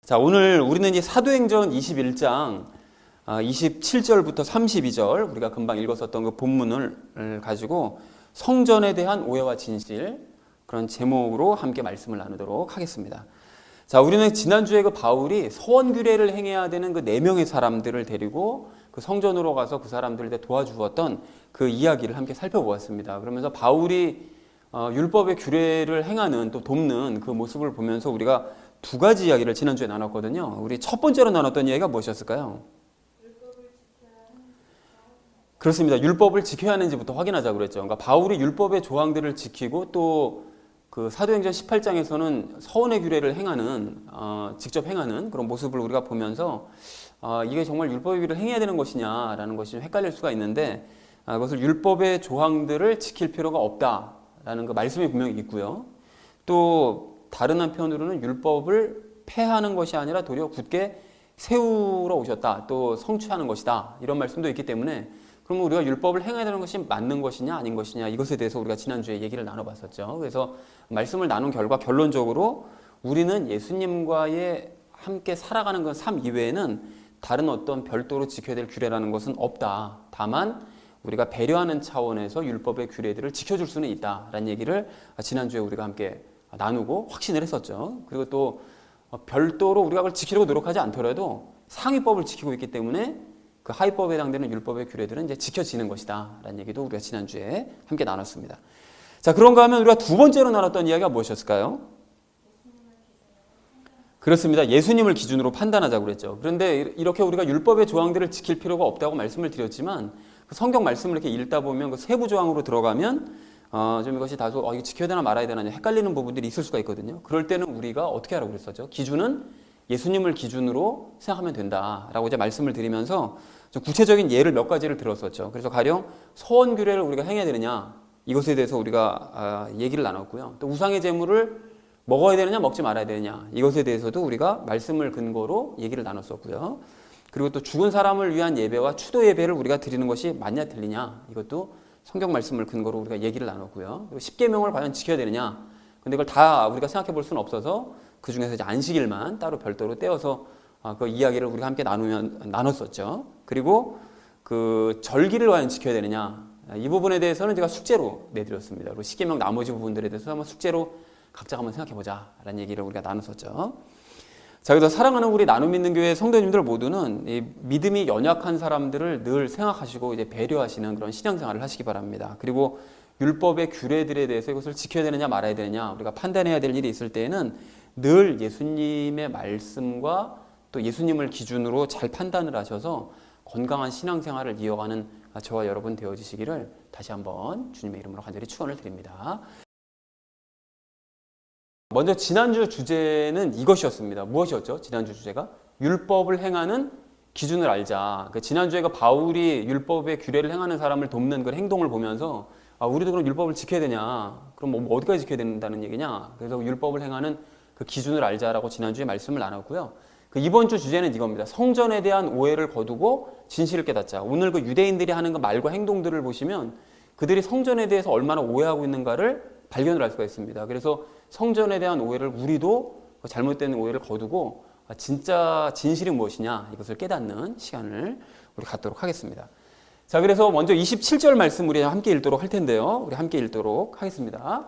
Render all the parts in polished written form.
자, 오늘 우리는 이제 사도행전 21장 27절부터 32절 우리가 금방 읽었었던 그 본문을 가지고 성전에 대한 오해와 진실 그런 제목으로 함께 말씀을 나누도록 하겠습니다. 자, 우리는 지난주에 그 바울이 서원규례를 행해야 되는 그 4명의 사람들을 데리고 그 성전으로 가서 그 사람들을 도와주었던 그 이야기를 함께 살펴보았습니다. 그러면서 바울이 율법의 규례를 행하는 또 돕는 그 모습을 보면서 우리가 두 가지 이야기를 지난주에 나눴거든요. 우리 첫 번째로 나눴던 이야기가 무엇이었을까요? 그렇습니다. 율법을 지켜야 하는지부터 확인하자고 그랬죠. 그러니까 바울이 율법의 조항들을 지키고 또 그 사도행전 18장에서는 서원의 규례를 행하는 직접 행하는 그런 모습을 우리가 보면서 이게 정말 율법의 규례를 행해야 되는 것이냐라는 것이 좀 헷갈릴 수가 있는데 그것을 율법의 조항들을 지킬 필요가 없다라는 그 말씀이 분명히 있고요. 또 다른 한편으로는 율법을 폐하는 것이 아니라 도리어 굳게 세우러 오셨다. 또 성취하는 것이다. 이런 말씀도 있기 때문에 그러면 우리가 율법을 행해야 되는 것이 맞는 것이냐 아닌 것이냐 이것에 대해서 우리가 지난주에 얘기를 나눠봤었죠. 그래서 말씀을 나눈 결과 결론적으로 우리는 예수님과의 함께 살아가는 그 삶 이외에는 다른 어떤 별도로 지켜야 될 규례라는 것은 없다. 다만 우리가 배려하는 차원에서 율법의 규례들을 지켜줄 수는 있다라는 얘기를 지난주에 우리가 함께 나누고 확신을 했었죠. 그리고 또 별도로 우리가 그걸 지키려고 노력하지 않더라도 상위법을 지키고 있기 때문에 그 하위법에 해당되는 율법의 규례들은 이제 지켜지는 것이다 라는 얘기도 우리가 지난주에 함께 나눴습니다. 자, 그런가 하면 우리가 두 번째로 나눴던 이야기가 무엇이었을까요? 그렇습니다. 예수님을 기준으로 판단하자고 그랬죠. 그런데 이렇게 우리가 율법의 조항들을 지킬 필요가 없다고 말씀을 드렸지만 그 성경 말씀을 이렇게 읽다 보면 그 세부 조항으로 들어가면 좀 이것이 다소 이거 지켜야 되나 말아야 되나 헷갈리는 부분들이 있을 수가 있거든요. 그럴 때는 우리가 어떻게 하라고 그랬었죠? 기준은 예수님을 기준으로 생각하면 된다라고 이제 말씀을 드리면서 좀 구체적인 예를 몇 가지를 들었었죠. 그래서 가령 서원규례를 우리가 행해야 되느냐 이것에 대해서 우리가 얘기를 나눴고요. 또 우상의 제물을 먹어야 되느냐 먹지 말아야 되느냐 이것에 대해서도 우리가 말씀을 근거로 얘기를 나눴었고요. 그리고 또 죽은 사람을 위한 예배와 추도 예배를 우리가 드리는 것이 맞냐 틀리냐 이것도 성경 말씀을 근거로 우리가 얘기를 나눴고요. 그리고 십계명을 과연 지켜야 되느냐 근데 그걸 다 우리가 생각해 볼 수는 없어서 그 중에서 이제 안식일만 따로 별도로 떼어서 그 이야기를 우리가 함께 나눴었죠. 그리고 그 절기를 과연 지켜야 되느냐 이 부분에 대해서는 제가 숙제로 내드렸습니다. 그리고 십계명 나머지 부분들에 대해서 한번 숙제로 각자 한번 생각해 보자라는 얘기를 우리가 나눴었죠. 자, 그래서 사랑하는 우리 나눔 믿는 교회 성도님들 모두는 이 믿음이 연약한 사람들을 늘 생각하시고 이제 배려하시는 그런 신앙생활을 하시기 바랍니다. 그리고 율법의 규례들에 대해서 이것을 지켜야 되느냐 말아야 되느냐 우리가 판단해야 될 일이 있을 때에는 늘 예수님의 말씀과 또 예수님을 기준으로 잘 판단을 하셔서 건강한 신앙생활을 이어가는 저와 여러분 되어주시기를 다시 한번 주님의 이름으로 간절히 축원을 드립니다. 먼저 지난주 주제는 이것이었습니다. 무엇이었죠? 지난주 주제가 율법을 행하는 기준을 알자. 지난주에 바울이 율법의 규례를 행하는 사람을 돕는 그 행동을 보면서 우리도 그럼 율법을 지켜야 되냐? 그럼 뭐 어디까지 지켜야 된다는 얘기냐? 그래서 율법을 행하는 그 기준을 알자라고 지난주에 말씀을 나눴고요. 그 이번 주 주제는 이겁니다. 성전에 대한 오해를 거두고 진실을 깨닫자. 오늘 그 유대인들이 하는 그 말과 행동들을 보시면 그들이 성전에 대해서 얼마나 오해하고 있는가를 발견을 할 수가 있습니다. 그래서 성전에 대한 오해를 우리도 잘못된 오해를 거두고 진짜 진실이 무엇이냐 이것을 깨닫는 시간을 우리 갖도록 하겠습니다. 자, 그래서 먼저 27절 말씀 우리 함께 읽도록 할 텐데요. 우리 함께 읽도록 하겠습니다.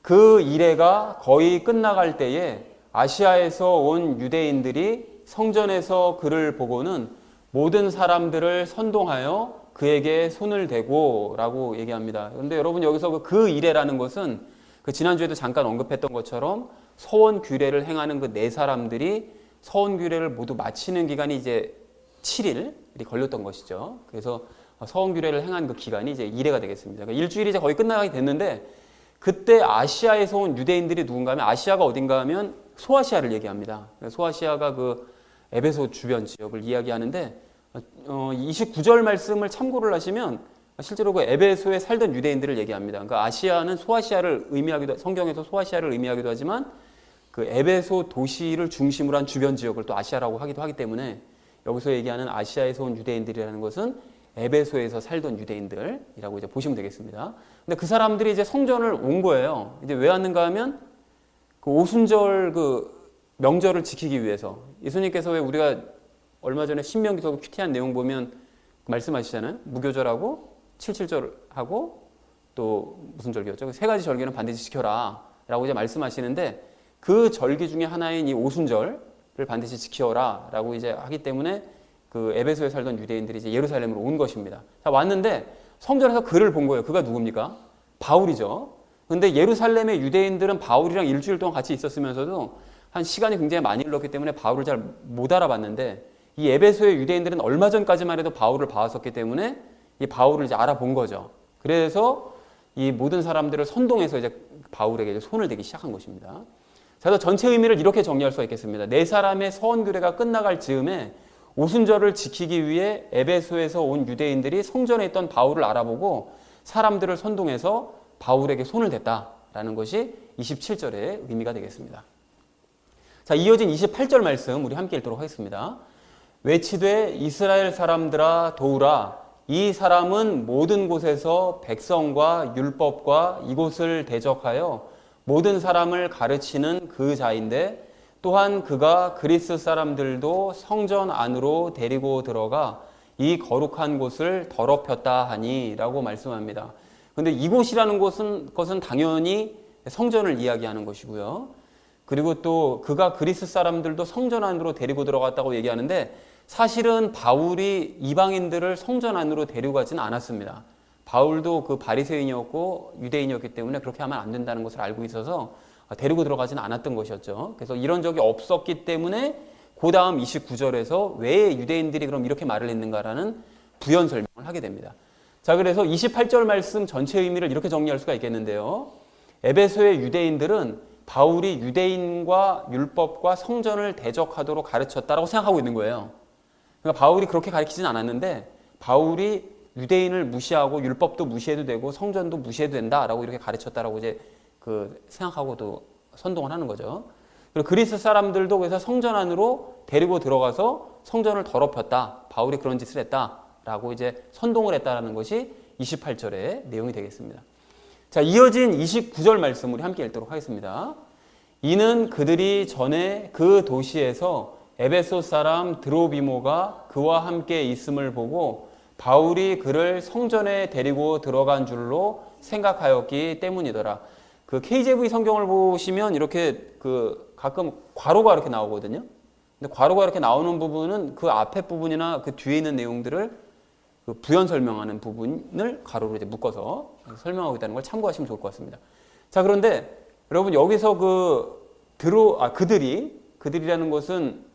그 이래가 거의 끝나갈 때에 아시아에서 온 유대인들이 성전에서 그를 보고는 모든 사람들을 선동하여 그에게 손을 대고 라고 얘기합니다. 그런데 여러분 여기서 그 이래라는 것은 그 지난주에도 잠깐 언급했던 것처럼 서원 규례를 행하는 그 4사람들이 서원 규례를 모두 마치는 기간이 이제 7일이 걸렸던 것이죠. 그래서 서원 규례를 행한 그 기간이 이제 이래가 되겠습니다. 그러니까 일주일이 이제 거의 끝나가게 됐는데 그때 아시아에서 온 유대인들이 누군가 하면 아시아가 어딘가 하면 소아시아를 얘기합니다. 소아시아가 그 에베소 주변 지역을 이야기하는데 29절 말씀을 참고를 하시면 실제로 그 에베소에 살던 유대인들을 얘기합니다. 그러니까 아시아는 소아시아를 의미하기도 성경에서 소아시아를 의미하기도 하지만 그 에베소 도시를 중심으로 한 주변 지역을 또 아시아라고 하기도 하기 때문에 여기서 얘기하는 아시아에서 온 유대인들이라는 것은 에베소에서 살던 유대인들이라고 이제 보시면 되겠습니다. 근데 그 사람들이 이제 성전을 온 거예요. 이제 왜 왔는가 하면 그 오순절 그 명절을 지키기 위해서 예수님께서 왜 우리가 얼마 전에 신명기서 큐티한 내용 보면 말씀하시잖아요. 무교절하고 칠칠절하고 또 무슨 절기였죠? 세 가지 절기는 반드시 지켜라 라고 이제 말씀하시는데 그 절기 중에 하나인 이 오순절을 반드시 지켜라 라고 이제 하기 때문에 그 에베소에 살던 유대인들이 이제 예루살렘으로 온 것입니다. 자, 왔는데 성전에서 그를 본 거예요. 그가 누굽니까? 바울이죠. 근데 예루살렘의 유대인들은 바울이랑 일주일 동안 같이 있었으면서도 한 시간이 굉장히 많이 흘렀기 때문에 바울을 잘 못 알아봤는데 이 에베소의 유대인들은 얼마 전까지만 해도 바울을 봐왔었기 때문에 이 바울을 이제 알아본 거죠. 그래서 이 모든 사람들을 선동해서 이제 바울에게 이제 손을 대기 시작한 것입니다. 그래서 전체 의미를 이렇게 정리할 수가 있겠습니다. 네 사람의 서원교례가 끝나갈 즈음에 오순절을 지키기 위해 에베소에서 온 유대인들이 성전에 있던 바울을 알아보고 사람들을 선동해서 바울에게 손을 댔다라는 것이 27절의 의미가 되겠습니다. 자, 이어진 28절 말씀 우리 함께 읽도록 하겠습니다. 외치되 이스라엘 사람들아 도우라. 이 사람은 모든 곳에서 백성과 율법과 이곳을 대적하여 모든 사람을 가르치는 그 자인데 또한 그가 그리스 사람들도 성전 안으로 데리고 들어가 이 거룩한 곳을 더럽혔다 하니 라고 말씀합니다. 그런데 이곳이라는 것은 당연히 성전을 이야기하는 것이고요. 그리고 또 그가 그리스 사람들도 성전 안으로 데리고 들어갔다고 얘기하는데 사실은 바울이 이방인들을 성전 안으로 데려가지는 않았습니다. 바울도 그 바리새인이었고 유대인이었기 때문에 그렇게 하면 안 된다는 것을 알고 있어서 데리고 들어가지는 않았던 것이었죠. 그래서 이런 적이 없었기 때문에 그 다음 29절에서 왜 유대인들이 그럼 이렇게 말을 했는가라는 부연 설명을 하게 됩니다. 자, 그래서 28절 말씀 전체 의미를 이렇게 정리할 수가 있겠는데요. 에베소의 유대인들은 바울이 유대인과 율법과 성전을 대적하도록 가르쳤다라고 생각하고 있는 거예요. 그러니까 바울이 그렇게 가르치진 않았는데 바울이 유대인을 무시하고 율법도 무시해도 되고 성전도 무시해도 된다라고 이렇게 가르쳤다라고 이제 생각하고도 선동을 하는 거죠. 그리고 그리스 사람들도 그래서 성전 안으로 데리고 들어가서 성전을 더럽혔다. 바울이 그런 짓을 했다라고 이제 선동을 했다라는 것이 28절의 내용이 되겠습니다. 자, 이어진 29절 말씀 우리 함께 읽도록 하겠습니다. 이는 그들이 전에 그 도시에서 에베소 사람 드로비모가 그와 함께 있음을 보고 바울이 그를 성전에 데리고 들어간 줄로 생각하였기 때문이더라. 그 KJV 성경을 보시면 이렇게 가끔 괄호가 이렇게 나오거든요. 근데 괄호가 이렇게 나오는 부분은 그 앞에 부분이나 그 뒤에 있는 내용들을 부연 설명하는 부분을 가로로 이제 묶어서 설명하고 있다는 걸 참고하시면 좋을 것 같습니다. 자, 그런데 여러분 여기서 그들이라는 것은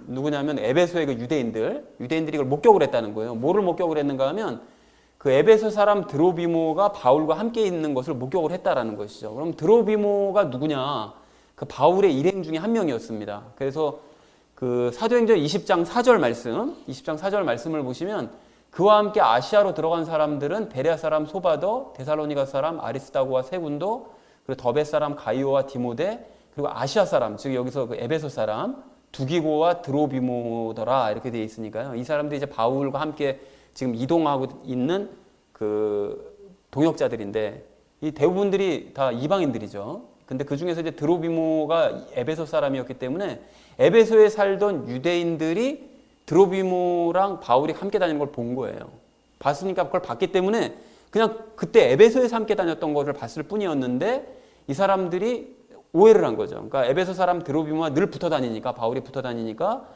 누구냐면 에베소의 그 유대인들이 이걸 목격을 했다는 거예요. 뭐를 목격을 했는가 하면 그 에베소 사람 드로비모가 바울과 함께 있는 것을 목격을 했다라는 것이죠. 그럼 드로비모가 누구냐? 그 바울의 일행 중에 한 명이었습니다. 그래서 그 사도행전 20장 4절 말씀을 보시면 그와 함께 아시아로 들어간 사람들은 베레아 사람 소바더, 데살로니가 사람 아리스다고와 세군도, 그리고 더베 사람 가이오와 디모데, 그리고 아시아 사람, 즉 여기서 그 에베소 사람 두기고와 드로비모더라 이렇게 되어 있으니까요. 이 사람들이 이제 바울과 함께 지금 이동하고 있는 그 동역자들인데 이 대부분들이 다 이방인들이죠. 근데 그 중에서 이제 드로비모가 에베소 사람이었기 때문에 에베소에 살던 유대인들이 드로비모랑 바울이 함께 다니는 걸 본 거예요. 봤으니까 그걸 봤기 때문에 그냥 그때 에베소에서 함께 다녔던 것을 봤을 뿐이었는데 이 사람들이 오해를 한 거죠. 그러니까 에베소 사람 드로비모와 늘 붙어 다니니까 바울이 붙어 다니니까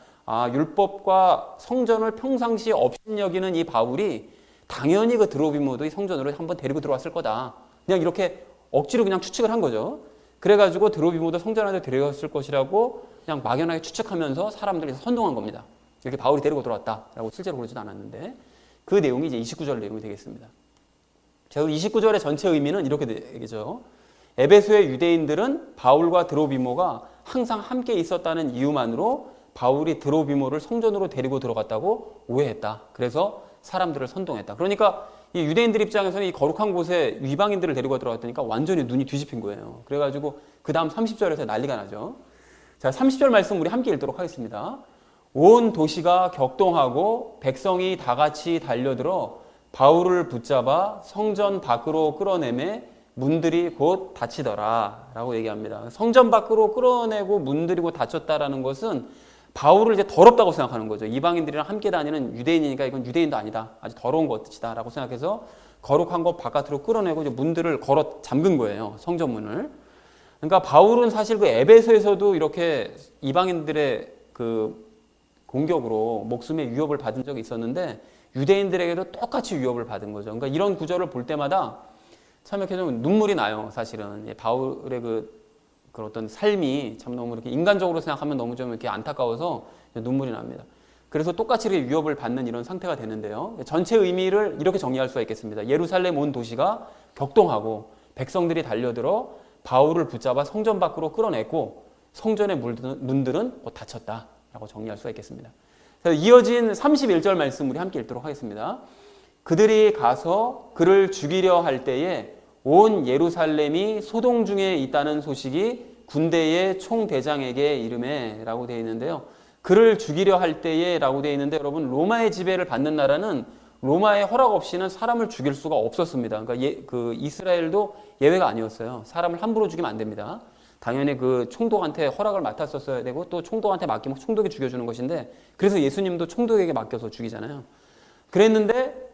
율법과 성전을 평상시에 업신여기는 이 바울이 당연히 그 드로비모도 이 성전으로 한번 데리고 들어왔을 거다. 그냥 이렇게 억지로 그냥 추측을 한 거죠. 그래가지고 드로비모도 성전 안에 데려갔을 것이라고 그냥 막연하게 추측하면서 사람들이 선동한 겁니다. 이렇게 바울이 데리고 들어왔다라고 실제로 그러지도 않았는데 그 내용이 이제 29절 내용이 되겠습니다. 자, 29절의 전체 의미는 이렇게 되겠죠. 에베소의 유대인들은 바울과 드로비모가 항상 함께 있었다는 이유만으로 바울이 드로비모를 성전으로 데리고 들어갔다고 오해했다. 그래서 사람들을 선동했다. 그러니까 이 유대인들 입장에서는 이 거룩한 곳에 이방인들을 데리고 들어갔다니까 완전히 눈이 뒤집힌 거예요. 그래가지고 그 다음 30절에서 난리가 나죠. 자, 30절 말씀 우리 함께 읽도록 하겠습니다. 온 도시가 격동하고 백성이 다 같이 달려들어 바울을 붙잡아 성전 밖으로 끌어내매 문들이 곧 닫히더라 라고 얘기합니다. 성전 밖으로 끌어내고 문들이 곧 닫혔다라는 것은 바울을 이제 더럽다고 생각하는 거죠. 이방인들이랑 함께 다니는 유대인이니까 이건 유대인도 아니다. 아주 더러운 것이다 라고 생각해서 거룩한 것 바깥으로 끌어내고 이제 문들을 걸어 잠근 거예요. 성전문을. 그러니까 바울은 사실 그 에베소에서도 이렇게 이방인들의 그 공격으로 목숨의 위협을 받은 적이 있었는데 유대인들에게도 똑같이 위협을 받은 거죠. 그러니까 이런 구절을 볼 때마다 참 이렇게 좀 눈물이 나요. 사실은 바울의 그 어떤 삶이 참 너무 이렇게 인간적으로 생각하면 너무 좀 이렇게 안타까워서 눈물이 납니다. 그래서 똑같이 이렇게 위협을 받는 이런 상태가 되는데요. 전체 의미를 이렇게 정리할 수가 있겠습니다. 예루살렘 온 도시가 격동하고 백성들이 달려들어 바울을 붙잡아 성전 밖으로 끌어내고 성전의 문들은 곧 닫혔다라고 정리할 수가 있겠습니다. 이어진 31절 말씀 우리 함께 읽도록 하겠습니다. 그들이 가서 그를 죽이려 할 때에 온 예루살렘이 소동 중에 있다는 소식이 군대의 총대장에게 이르매 라고 되어 있는데요. 그를 죽이려 할 때에 라고 되어 있는데 여러분 로마의 지배를 받는 나라는 로마의 허락 없이는 사람을 죽일 수가 없었습니다. 그러니까 그 이스라엘도 예외가 아니었어요. 사람을 함부로 죽이면 안 됩니다. 당연히 그 총독한테 허락을 맡았었어야 되고 또 총독한테 맡기면 총독이 죽여주는 것인데 그래서 예수님도 총독에게 맡겨서 죽이잖아요. 그랬는데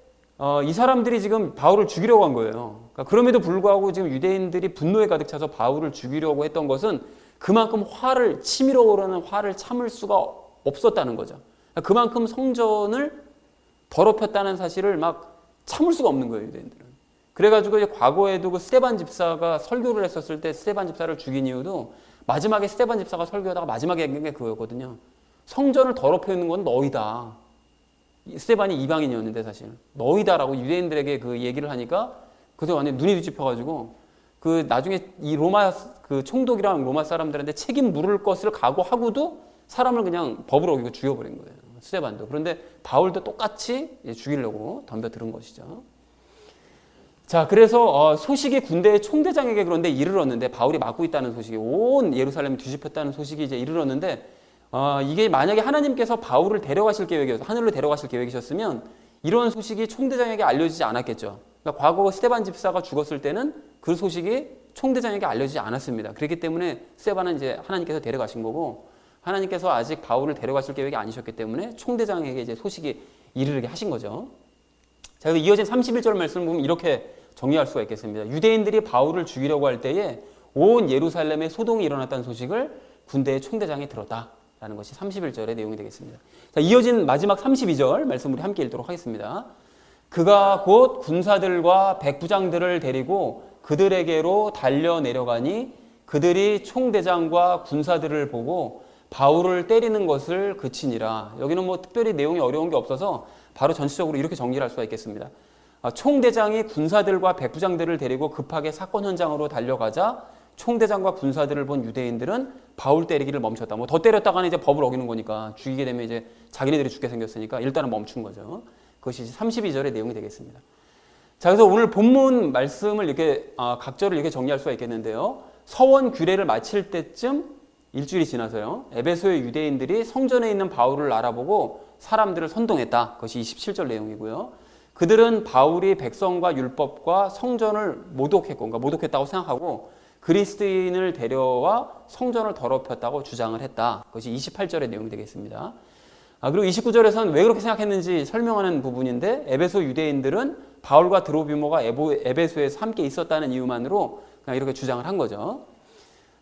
이 사람들이 지금 바울을 죽이려고 한 거예요. 그러니까 그럼에도 불구하고 지금 유대인들이 분노에 가득 차서 바울을 죽이려고 했던 것은 그만큼 치밀어 오르는 화를 참을 수가 없었다는 거죠. 그러니까 그만큼 성전을 더럽혔다는 사실을 막 참을 수가 없는 거예요, 유대인들은. 그래가지고 이제 과거에도 그 스데반 집사가 설교를 했었을 때 스데반 집사를 죽인 이유도 마지막에 스데반 집사가 설교하다가 마지막에 얘기한 게 그거거든요. 성전을 더럽히는 건 너희다. 스데반이 이방인이었는데 사실 너희다라고 유대인들에게 그 얘기를 하니까 그래서 완전 눈이 뒤집혀가지고 그 나중에 이 로마 그 총독이랑 로마 사람들한테 책임 물을 것을 각오하고도 사람을 그냥 법을 어기고 죽여버린 거예요. 스데반도. 그런데 바울도 똑같이 죽이려고 덤벼드는 것이죠. 자, 그래서 소식이 군대의 총대장에게 그런데 이르렀는데 바울이 맡고 있다는 소식이 온 예루살렘을 뒤집혔다는 소식이 이제 이르렀는데 이게 만약에 하나님께서 바울을 데려가실 계획이어서 하늘로 데려가실 계획이셨으면 이런 소식이 총대장에게 알려지지 않았겠죠. 그러니까 과거 스데반 집사가 죽었을 때는 그 소식이 총대장에게 알려지지 않았습니다. 그렇기 때문에 스데반은 이제 하나님께서 데려가신 거고 하나님께서 아직 바울을 데려가실 계획이 아니셨기 때문에 총대장에게 이제 소식이 이르게 하신 거죠. 자, 그래서 이어진 31절 말씀을 보면 이렇게 정리할 수가 있겠습니다. 유대인들이 바울을 죽이려고 할 때에 온 예루살렘에 소동이 일어났다는 소식을 군대의 총대장이 들었다라는 것이 31절의 내용이 되겠습니다. 자, 이어진 마지막 32절 말씀 우리 함께 읽도록 하겠습니다. 그가 곧 군사들과 백부장들을 데리고 그들에게로 달려 내려가니 그들이 총대장과 군사들을 보고 바울을 때리는 것을 그치니라. 여기는 뭐 특별히 내용이 어려운 게 없어서 바로 전체적으로 이렇게 정리를 할 수가 있겠습니다. 총대장이 군사들과 백부장들을 데리고 급하게 사건 현장으로 달려가자 총대장과 군사들을 본 유대인들은 바울 때리기를 멈췄다. 뭐 더 때렸다가는 이제 법을 어기는 거니까 죽이게 되면 이제 자기네들이 죽게 생겼으니까 일단은 멈춘 거죠. 그것이 32절의 내용이 되겠습니다. 자, 그래서 오늘 본문 말씀을 이렇게 각절을 이렇게 정리할 수가 있겠는데요. 서원 규례를 마칠 때쯤 일주일이 지나서요. 에베소의 유대인들이 성전에 있는 바울을 알아보고 사람들을 선동했다. 그것이 27절 내용이고요. 그들은 바울이 백성과 율법과 성전을 모독했고, 그러니까 모독했다고 생각하고 그리스도인을 데려와 성전을 더럽혔다고 주장을 했다. 그것이 28절의 내용이 되겠습니다. 그리고 29절에서는 왜 그렇게 생각했는지 설명하는 부분인데 에베소 유대인들은 바울과 드로비모가 에베소에서 함께 있었다는 이유만으로 그냥 이렇게 주장을 한 거죠.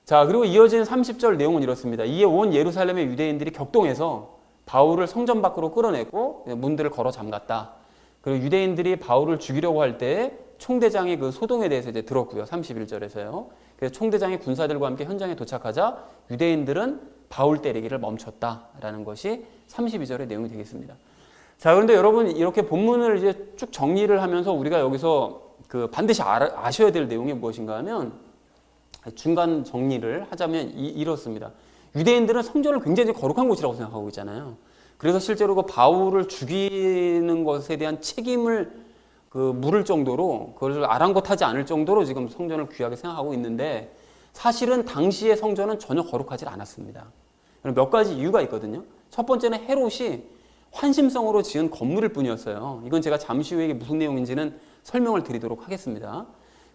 자, 그리고 이어진 30절 내용은 이렇습니다. 이에 온 예루살렘의 유대인들이 격동해서 바울을 성전 밖으로 끌어내고 문들을 걸어 잠갔다. 그리고 유대인들이 바울을 죽이려고 할 때 총대장이 그 소동에 대해서 이제 들었고요. 31절에서요. 그래서 총대장이 군사들과 함께 현장에 도착하자 유대인들은 바울 때리기를 멈췄다라는 것이 32절의 내용이 되겠습니다. 자, 그런데 여러분 이렇게 본문을 이제 쭉 정리를 하면서 우리가 여기서 그 반드시 아셔야 될 내용이 무엇인가 하면 중간 정리를 하자면 이렇습니다. 유대인들은 성전을 굉장히 거룩한 곳이라고 생각하고 있잖아요. 그래서 실제로 그 바울을 죽이는 것에 대한 책임을 물을 정도로 그것을 아랑곳하지 않을 정도로 지금 성전을 귀하게 생각하고 있는데 사실은 당시의 성전은 전혀 거룩하지 않았습니다. 몇 가지 이유가 있거든요. 첫 번째는 헤롯이 환심성으로 지은 건물일 뿐이었어요. 이건 제가 잠시 후에 무슨 내용인지는 설명을 드리도록 하겠습니다.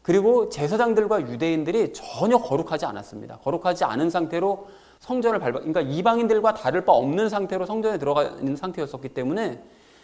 그리고 제사장들과 유대인들이 전혀 거룩하지 않았습니다. 거룩하지 않은 상태로 성전을 그러니까 이방인들과 다를 바 없는 상태로 성전에 들어가 있는 상태였었기 때문에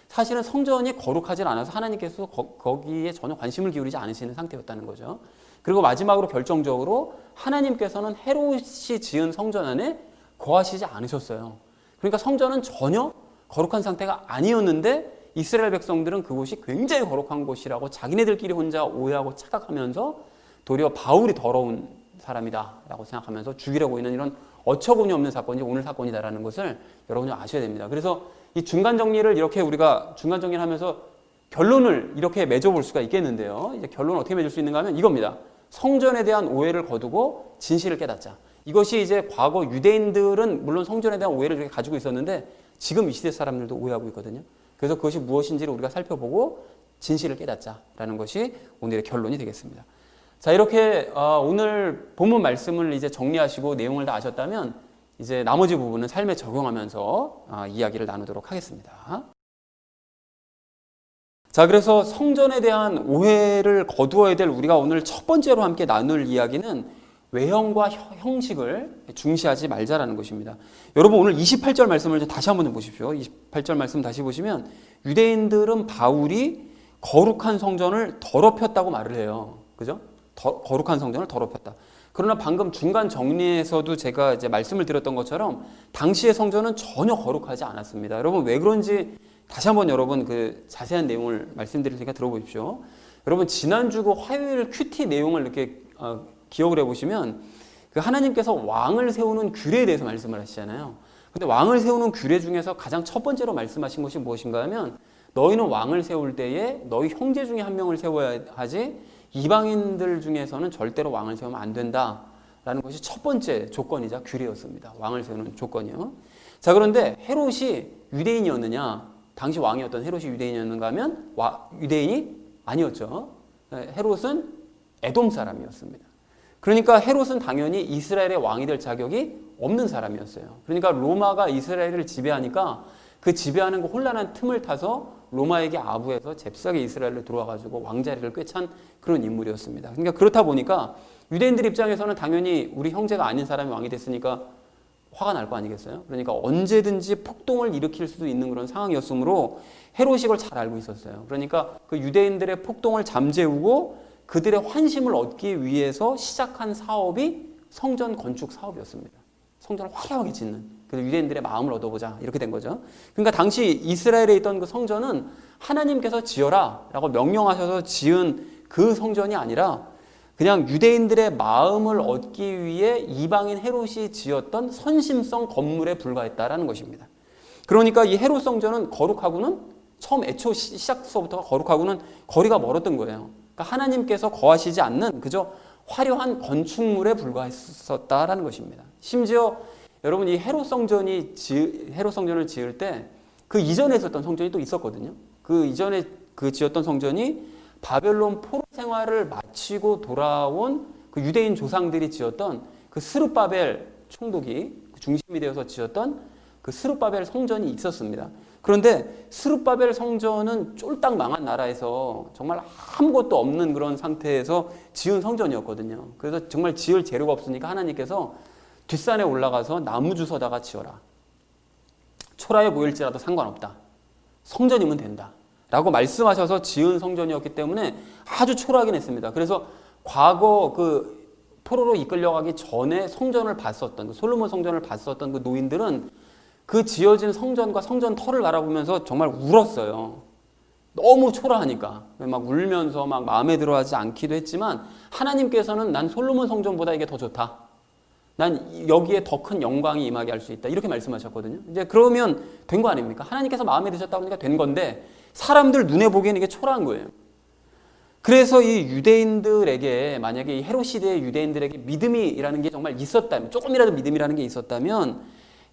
사실은 성전이 거룩하지 않아서 하나님께서 거기에 전혀 관심을 기울이지 않으시는 상태였다는 거죠. 그리고 마지막으로 결정적으로 하나님께서는 헤롯이 지은 성전 안에 거하시지 않으셨어요. 그러니까 성전은 전혀 거룩한 상태가 아니었는데 이스라엘 백성들은 그곳이 굉장히 거룩한 곳이라고 자기네들끼리 혼자 오해하고 착각하면서 도리어 바울이 더러운 사람이다라고 생각하면서 죽이려고 있는 이런 어처구니 없는 사건이 오늘 사건이다라는 것을 여러분이 아셔야 됩니다. 그래서 이 중간 정리를 이렇게 우리가 중간 정리를 하면서 결론을 이렇게 맺어볼 수가 있겠는데요. 이제 결론을 어떻게 맺을 수 있는가 하면 이겁니다. 성전에 대한 오해를 거두고 진실을 깨닫자. 이것이 이제 과거 유대인들은 물론 성전에 대한 오해를 이렇게 가지고 있었는데 지금 이 시대 사람들도 오해하고 있거든요. 그래서 그것이 무엇인지를 우리가 살펴보고 진실을 깨닫자라는 것이 오늘의 결론이 되겠습니다. 자, 이렇게 오늘 본문 말씀을 이제 정리하시고 내용을 다 아셨다면 이제 나머지 부분은 삶에 적용하면서 이야기를 나누도록 하겠습니다. 자, 그래서 성전에 대한 오해를 거두어야 될 우리가 오늘 첫 번째로 함께 나눌 이야기는 외형과 형식을 중시하지 말자라는 것입니다. 여러분 오늘 28절 말씀을 다시 한번 보십시오. 28절 말씀 다시 보시면 유대인들은 바울이 거룩한 성전을 더럽혔다고 말을 해요. 그죠? 거룩한 성전을 더럽혔다. 그러나 방금 중간 정리에서도 제가 이제 말씀을 드렸던 것처럼 당시의 성전은 전혀 거룩하지 않았습니다. 여러분 왜 그런지 다시 한번 여러분 그 자세한 내용을 말씀드릴 테니까 들어보십시오. 여러분 지난주 그 화요일 큐티 내용을 이렇게 기억을 해보시면 그 하나님께서 왕을 세우는 규례에 대해서 말씀을 하시잖아요. 근데 왕을 세우는 규례 중에서 가장 첫 번째로 말씀하신 것이 무엇인가 하면 너희는 왕을 세울 때에 너희 형제 중에 한 명을 세워야 하지 이방인들 중에서는 절대로 왕을 세우면 안 된다라는 것이 첫 번째 조건이자 규례였습니다. 왕을 세우는 조건이요. 자, 그런데 헤롯이 유대인이었느냐? 당시 왕이었던 헤롯이 유대인이었는가 하면 유대인이 아니었죠. 헤롯은 에돔 사람이었습니다. 그러니까 헤롯은 당연히 이스라엘의 왕이 될 자격이 없는 사람이었어요. 그러니까 로마가 이스라엘을 지배하니까 그 지배하는 그 혼란한 틈을 타서 로마에게 아부해서 잽싸게 이스라엘로 들어와가지고 왕자리를 꿰찬 그런 인물이었습니다. 그러니까 그렇다 보니까 유대인들 입장에서는 당연히 우리 형제가 아닌 사람이 왕이 됐으니까 화가 날 거 아니겠어요? 그러니까 언제든지 폭동을 일으킬 수도 있는 그런 상황이었으므로 헤롯이 이걸 잘 알고 있었어요. 그러니까 그 유대인들의 폭동을 잠재우고 그들의 환심을 얻기 위해서 시작한 사업이 성전 건축 사업이었습니다. 성전을 화려하게 짓는, 그래서 유대인들의 마음을 얻어보자 이렇게 된 거죠. 그러니까 당시 이스라엘에 있던 그 성전은 하나님께서 지어라 라고 명령하셔서 지은 그 성전이 아니라 그냥 유대인들의 마음을 얻기 위해 이방인 헤롯이 지었던 선심성 건물에 불과했다라는 것입니다. 그러니까 이 헤롯 성전은 거룩하고는 처음 애초 시작서부터 거룩하고는 거리가 멀었던 거예요. 그러니까 하나님께서 거하시지 않는 그저 화려한 건축물에 불과했었다라는 것입니다. 심지어 여러분 이 헤롯 성전을 지을 때 그 이전에 있었던 성전이 또 있었거든요. 그 이전에 그 지었던 성전이 바벨론 포로 생활을 마치고 돌아온 그 유대인 조상들이 지었던 그 스룹바벨 총독이 중심이 되어서 지었던 그 스룹바벨 성전이 있었습니다. 그런데 스룹바벨 성전은 쫄딱 망한 나라에서 정말 아무것도 없는 그런 상태에서 지은 성전이었거든요. 그래서 정말 지을 재료가 없으니까 하나님께서 뒷산에 올라가서 나무 주워다가 지어라. 초라해 보일지라도 상관없다. 성전이면 된다. 라고 말씀하셔서 지은 성전이었기 때문에 아주 초라하긴 했습니다. 그래서 과거 그 포로로 이끌려가기 전에 성전을 봤었던 그 솔로몬 성전을 봤었던 그 노인들은 그 지어진 성전과 성전 터를 바라보면서 정말 울었어요. 너무 초라하니까 막 울면서 막 마음에 들어하지 않기도 했지만 하나님께서는 난 솔로몬 성전보다 이게 더 좋다. 난 여기에 더 큰 영광이 임하게 할 수 있다. 이렇게 말씀하셨거든요. 이제 그러면 된 거 아닙니까? 하나님께서 마음에 드셨다고 하니까 된 건데 사람들 눈에 보기에는 이게 초라한 거예요. 그래서 이 유대인들에게 만약에 이 헤롯 시대의 유대인들에게 믿음이라는 게 정말 있었다면 조금이라도 믿음이라는 게 있었다면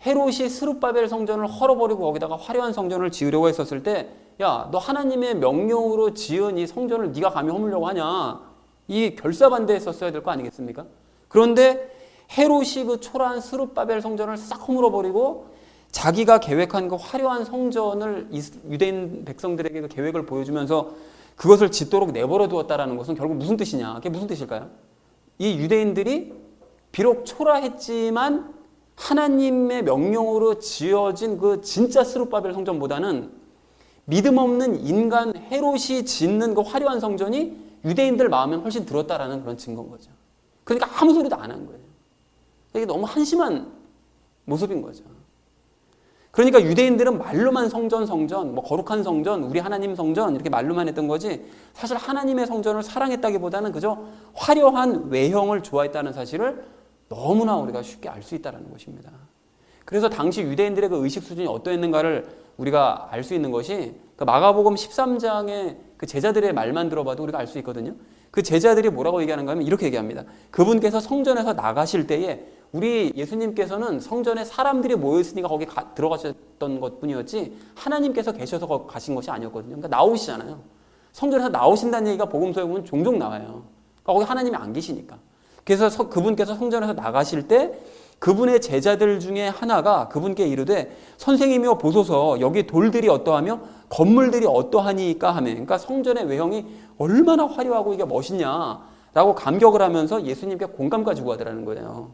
헤롯이 스룹바벨 성전을 헐어버리고 거기다가 화려한 성전을 지으려고 했었을 때 야, 너 하나님의 명령으로 지은 이 성전을 네가 감히 허물려고 하냐? 이 결사반대했었어야 될 거 아니겠습니까? 그런데 헤롯이 그 초라한 스룹바벨 성전을 싹 허물어버리고 자기가 계획한 그 화려한 성전을 유대인 백성들에게 그 계획을 보여주면서 그것을 짓도록 내버려 두었다라는 것은 결국 무슨 뜻이냐? 그게 무슨 뜻일까요? 이 유대인들이 비록 초라했지만 하나님의 명령으로 지어진 그 진짜 스룹바벨 성전보다는 믿음 없는 인간 헤롯이 짓는 그 화려한 성전이 유대인들 마음에 훨씬 들었다라는 그런 증거인 거죠. 그러니까 아무 소리도 안 한 거예요. 이게 너무 한심한 모습인 거죠. 그러니까 유대인들은 말로만 성전, 뭐 거룩한 성전, 우리 하나님 성전 이렇게 말로만 했던 거지 사실 하나님의 성전을 사랑했다기보다는 그저 화려한 외형을 좋아했다는 사실을 너무나 우리가 쉽게 알 수 있다는 것입니다. 그래서 당시 유대인들의 그 의식 수준이 어떠했는가를 우리가 알 수 있는 것이 그 마가복음 13장의 그 제자들의 말만 들어봐도 우리가 알 수 있거든요. 그 제자들이 뭐라고 얘기하는가 하면 이렇게 얘기합니다. 그분께서 성전에서 나가실 때에 우리 예수님께서는 성전에 사람들이 모여있으니까 거기 들어가셨던 것뿐이었지 하나님께서 계셔서 가신 것이 아니었거든요. 그러니까 나오시잖아요. 성전에서 나오신다는 얘기가 복음서에 보면 종종 나와요. 그러니까 거기 하나님이 안 계시니까. 그래서 그분께서 성전에서 나가실 때 그분의 제자들 중에 하나가 그분께 이르되 선생님이여 보소서 여기 돌들이 어떠하며 건물들이 어떠하니까 하며 그러니까 성전의 외형이 얼마나 화려하고 이게 멋있냐라고 감격을 하면서 예수님께 공감까지 구하더라는 거예요.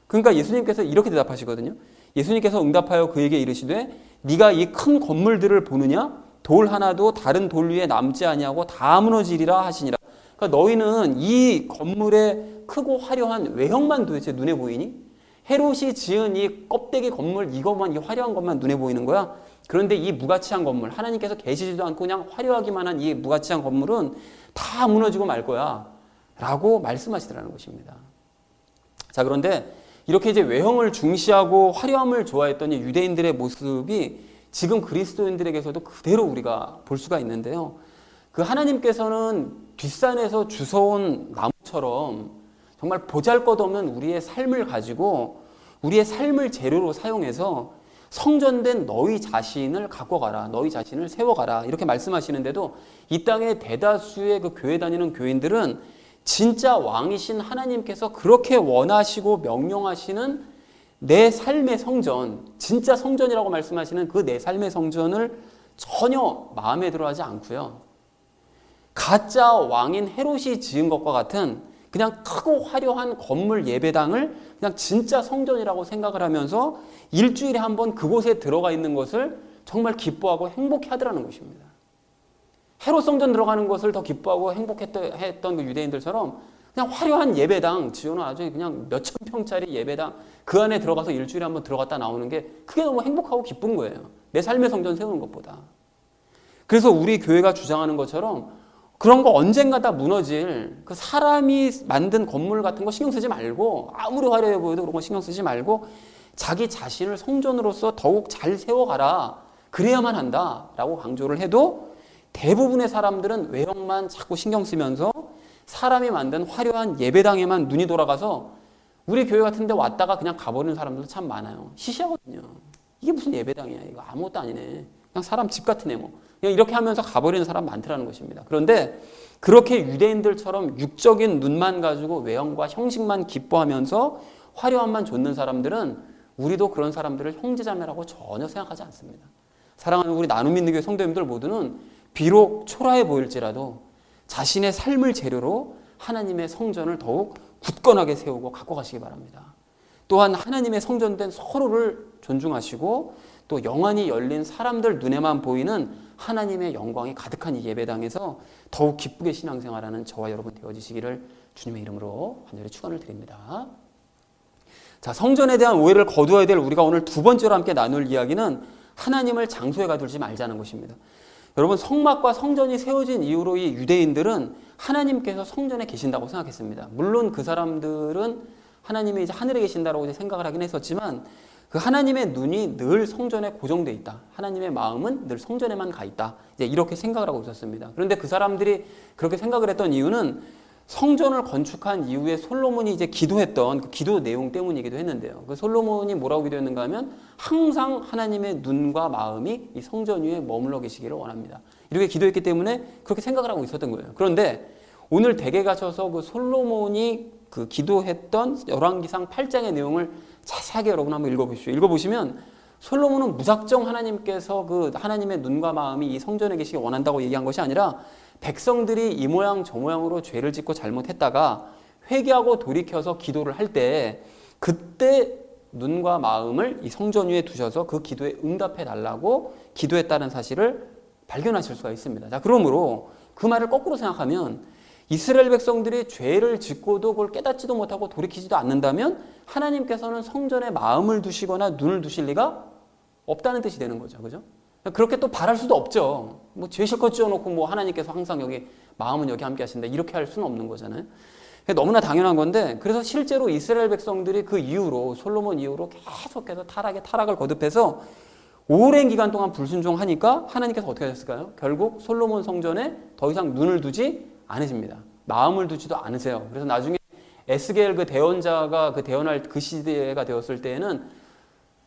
그러니까 예수님께서 이렇게 대답하시거든요. 예수님께서 응답하여 그에게 이르시되 네가 이 큰 건물들을 보느냐? 돌 하나도 다른 돌 위에 남지 아니하고 다 무너지리라 하시니라. 그러니까 너희는 이 건물의 크고 화려한 외형만 도대체 눈에 보이니? 헤롯이 지은 이 껍데기 건물 이것만 이 화려한 것만 눈에 보이는 거야. 그런데 이 무가치한 건물 하나님께서 계시지도 않고 그냥 화려하기만 한 이 무가치한 건물은 다 무너지고 말 거야 라고 말씀하시더라는 것입니다. 자, 그런데 이렇게 이제 외형을 중시하고 화려함을 좋아했던 이 유대인들의 모습이 지금 그리스도인들에게서도 그대로 우리가 볼 수가 있는데요. 그 하나님께서는 뒷산에서 주워온 나무처럼 정말 보잘것없는 우리의 삶을 가지고 우리의 삶을 재료로 사용해서 성전된 너희 자신을 갖고 가라. 너희 자신을 세워가라. 이렇게 말씀하시는데도 이 땅의 대다수의 그 교회 다니는 교인들은 진짜 왕이신 하나님께서 그렇게 원하시고 명령하시는 내 삶의 성전, 진짜 성전이라고 말씀하시는 그 내 삶의 성전을 전혀 마음에 들어하지 않고요. 가짜 왕인 헤롯이 지은 것과 같은 그냥 크고 화려한 건물 예배당을 그냥 진짜 성전이라고 생각을 하면서 일주일에 한 번 그곳에 들어가 있는 것을 정말 기뻐하고 행복해 하더라는 것입니다. 헤롯 성전 들어가는 것을 더 기뻐하고 행복했던 그 유대인들처럼 그냥 화려한 예배당, 지어놓은 아주 그냥 몇천 평짜리 예배당 그 안에 들어가서 일주일에 한 번 들어갔다 나오는 게 그게 너무 행복하고 기쁜 거예요. 내 삶의 성전 세우는 것보다. 그래서 우리 교회가 주장하는 것처럼 그런 거 언젠가 다 무너질 그 사람이 만든 건물 같은 거 신경 쓰지 말고 아무리 화려해 보여도 그런 거 신경 쓰지 말고 자기 자신을 성전으로서 더욱 잘 세워가라. 그래야만 한다라고 강조를 해도 대부분의 사람들은 외형만 자꾸 신경 쓰면서 사람이 만든 화려한 예배당에만 눈이 돌아가서 우리 교회 같은 데 왔다가 그냥 가버리는 사람들도 참 많아요. 시시하거든요. 이게 무슨 예배당이야. 이거 아무것도 아니네. 그냥 사람 집 같은 애 뭐. 그냥 이렇게 하면서 가버리는 사람 많더라는 것입니다. 그런데 그렇게 유대인들처럼 육적인 눈만 가지고 외형과 형식만 기뻐하면서 화려함만 좇는 사람들은 우리도 그런 사람들을 형제자매라고 전혀 생각하지 않습니다. 사랑하는 우리 나눔 있는 교회 성도님들 모두는 비록 초라해 보일지라도 자신의 삶을 재료로 하나님의 성전을 더욱 굳건하게 세우고 갖고 가시기 바랍니다. 또한 하나님의 성전된 서로를 존중하시고 또 영안이 열린 사람들 눈에만 보이는 하나님의 영광이 가득한 이 예배당에서 더욱 기쁘게 신앙생활하는 저와 여러분 되어지시기를 주님의 이름으로 간절히 축원을 드립니다. 자, 성전에 대한 오해를 거두어야 될 우리가 오늘 두 번째로 함께 나눌 이야기는 하나님을 장소에 가두지 말자는 것입니다. 여러분, 성막과 성전이 세워진 이후로 이 유대인들은 하나님께서 성전에 계신다고 생각했습니다. 물론 그 사람들은 하나님이 이제 하늘에 계신다라고 이제 생각을 하긴 했었지만 그 하나님의 눈이 늘 성전에 고정돼 있다. 하나님의 마음은 늘 성전에만 가 있다. 이제 이렇게 생각을 하고 있었습니다. 그런데 그 사람들이 그렇게 생각을 했던 이유는 성전을 건축한 이후에 솔로몬이 이제 기도했던 그 기도 내용 때문이기도 했는데요. 그 솔로몬이 뭐라고 기도했는가 하면 항상 하나님의 눈과 마음이 이 성전 위에 머물러 계시기를 원합니다. 이렇게 기도했기 때문에 그렇게 생각을 하고 있었던 거예요. 그런데 오늘 댁에 가셔서 그 솔로몬이 그 기도했던 열왕기상 8장의 내용을 자세하게 여러분 한번 읽어보십시오. 읽어보시면 솔로몬은 무작정 하나님께서 그 하나님의 눈과 마음이 이 성전에 계시기 원한다고 얘기한 것이 아니라 백성들이 이 모양 저 모양으로 죄를 짓고 잘못했다가 회개하고 돌이켜서 기도를 할 때 그때 눈과 마음을 이 성전 위에 두셔서 그 기도에 응답해 달라고 기도했다는 사실을 발견하실 수가 있습니다. 자, 그러므로 그 말을 거꾸로 생각하면 이스라엘 백성들이 죄를 짓고도 그걸 깨닫지도 못하고 돌이키지도 않는다면 하나님께서는 성전에 마음을 두시거나 눈을 두실 리가 없다는 뜻이 되는 거죠. 그죠? 그렇게 또 바랄 수도 없죠. 뭐 죄 실컷 지어놓고 뭐 하나님께서 항상 여기 마음은 여기 함께 하신다 이렇게 할 수는 없는 거잖아요. 너무나 당연한 건데 그래서 실제로 이스라엘 백성들이 그 이후로 솔로몬 이후로 계속해서 타락을 거듭해서 오랜 기간 동안 불순종하니까 하나님께서 어떻게 하셨을까요? 결국 솔로몬 성전에 더 이상 눈을 두지 않으십니다. 마음을 두지도 않으세요. 그래서 나중에 에스겔 그 대언자가 그 대언할 그 시대가 되었을 때에는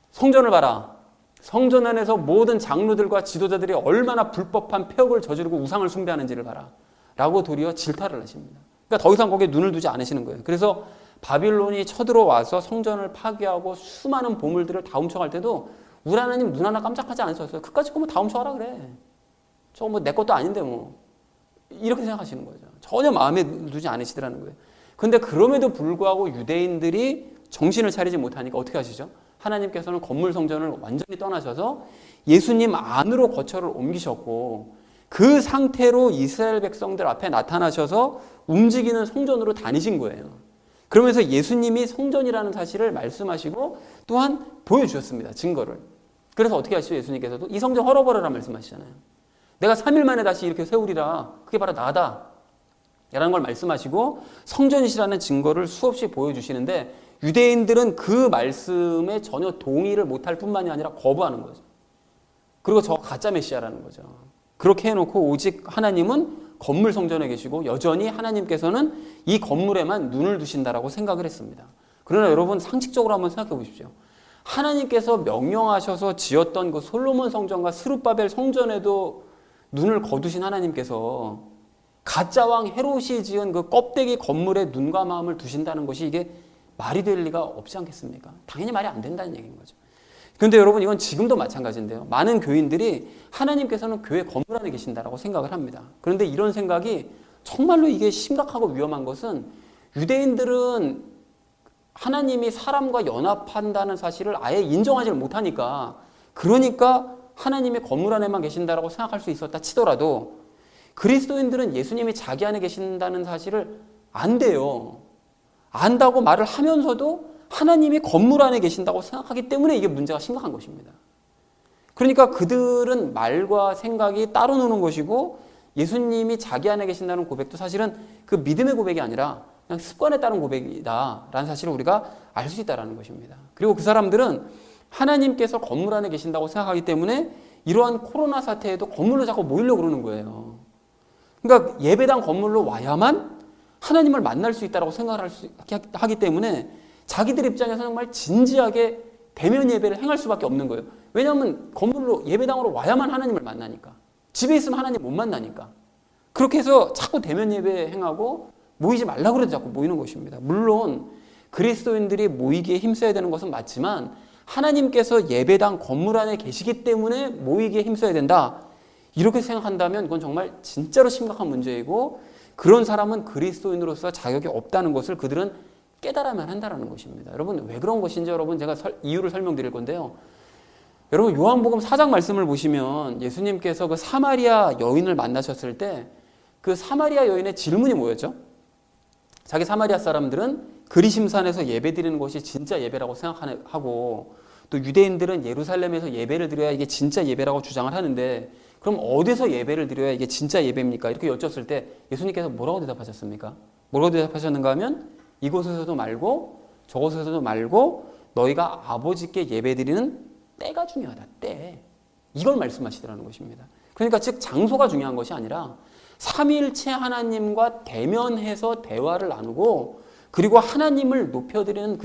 성전을 봐라. 성전 안에서 모든 장로들과 지도자들이 얼마나 불법한 폐역을 저지르고 우상을 숭배하는지를 봐라. 라고 도리어 질타를 하십니다. 그러니까 더 이상 거기에 눈을 두지 않으시는 거예요. 그래서 바빌론이 쳐들어와서 성전을 파괴하고 수많은 보물들을 다 훔쳐갈 때도 우리 하나님 눈 하나 깜짝하지 않으셨어요. 그까짓 거 뭐 다 훔쳐가라 그래. 저거 뭐 내 것도 아닌데 뭐. 이렇게 생각하시는 거죠. 전혀 마음에 두지 않으시더라는 거예요. 그런데 그럼에도 불구하고 유대인들이 정신을 차리지 못하니까 어떻게 하시죠? 하나님께서는 건물 성전을 완전히 떠나셔서 예수님 안으로 거처를 옮기셨고 그 상태로 이스라엘 백성들 앞에 나타나셔서 움직이는 성전으로 다니신 거예요. 그러면서 예수님이 성전이라는 사실을 말씀하시고 또한 보여주셨습니다. 증거를. 그래서 어떻게 하시죠? 예수님께서도 이 성전 헐어버려라 말씀하시잖아요. 내가 3일 만에 다시 이렇게 세우리라. 그게 바로 나다. 라는 걸 말씀하시고 성전이시라는 증거를 수없이 보여주시는데 유대인들은 그 말씀에 전혀 동의를 못할 뿐만이 아니라 거부하는 거죠. 그리고 저 가짜 메시아라는 거죠. 그렇게 해놓고 오직 하나님은 건물 성전에 계시고 여전히 하나님께서는 이 건물에만 눈을 두신다라고 생각을 했습니다. 그러나 여러분 상식적으로 한번 생각해 보십시오. 하나님께서 명령하셔서 지었던 그 솔로몬 성전과 스룹바벨 성전에도 눈을 거두신 하나님께서 가짜 왕 헤롯이 지은 그 껍데기 건물에 눈과 마음을 두신다는 것이 이게 말이 될 리가 없지 않겠습니까? 당연히 말이 안 된다는 얘기인 거죠. 그런데 여러분 이건 지금도 마찬가지인데요. 많은 교인들이 하나님께서는 교회 건물 안에 계신다라고 생각을 합니다. 그런데 이런 생각이 정말로 이게 심각하고 위험한 것은 유대인들은 하나님이 사람과 연합한다는 사실을 아예 인정하지 못하니까 그러니까 하나님이 건물 안에만 계신다라고 생각할 수 있었다 치더라도 그리스도인들은 예수님이 자기 안에 계신다는 사실을 안대요. 안다고 말을 하면서도 하나님이 건물 안에 계신다고 생각하기 때문에 이게 문제가 심각한 것입니다. 그러니까 그들은 말과 생각이 따로 노는 것이고 예수님이 자기 안에 계신다는 고백도 사실은 그 믿음의 고백이 아니라 그냥 습관에 따른 고백이다라는 사실을 우리가 알 수 있다는 것입니다. 그리고 그 사람들은 하나님께서 건물 안에 계신다고 생각하기 때문에 이러한 코로나 사태에도 건물로 자꾸 모이려고 그러는 거예요. 그러니까 예배당 건물로 와야만 하나님을 만날 수 있다고 생각을 하기 때문에 자기들 입장에서 정말 진지하게 대면 예배를 행할 수밖에 없는 거예요. 왜냐하면 건물로 예배당으로 와야만 하나님을 만나니까. 집에 있으면 하나님 못 만나니까. 그렇게 해서 자꾸 대면 예배 행하고 모이지 말라고 그래도 자꾸 모이는 것입니다. 물론 그리스도인들이 모이기에 힘써야 되는 것은 맞지만 하나님께서 예배당 건물 안에 계시기 때문에 모이기에 힘써야 된다. 이렇게 생각한다면 그건 정말 진짜로 심각한 문제이고 그런 사람은 그리스도인으로서 자격이 없다는 것을 그들은 깨달아야만 한다는 것입니다. 여러분 왜 그런 것인지 여러분 제가 이유를 설명드릴 건데요. 여러분 요한복음 4장 말씀을 보시면 예수님께서 그 사마리아 여인을 만나셨을 때 그 사마리아 여인의 질문이 뭐였죠? 자기 사마리아 사람들은 그리심산에서 예배드리는 것이 진짜 예배라고 생각하고 또 유대인들은 예루살렘에서 예배를 드려야 이게 진짜 예배라고 주장을 하는데 그럼 어디서 예배를 드려야 이게 진짜 예배입니까? 이렇게 여쭸을 때 예수님께서 뭐라고 대답하셨습니까? 뭐라고 대답하셨는가 하면 이곳에서도 말고 저곳에서도 말고 너희가 아버지께 예배드리는 때가 중요하다. 때. 이걸 말씀하시더라는 것입니다. 그러니까 즉 장소가 중요한 것이 아니라 삼위일체 하나님과 대면해서 대화를 나누고 그리고 하나님을 높여드리는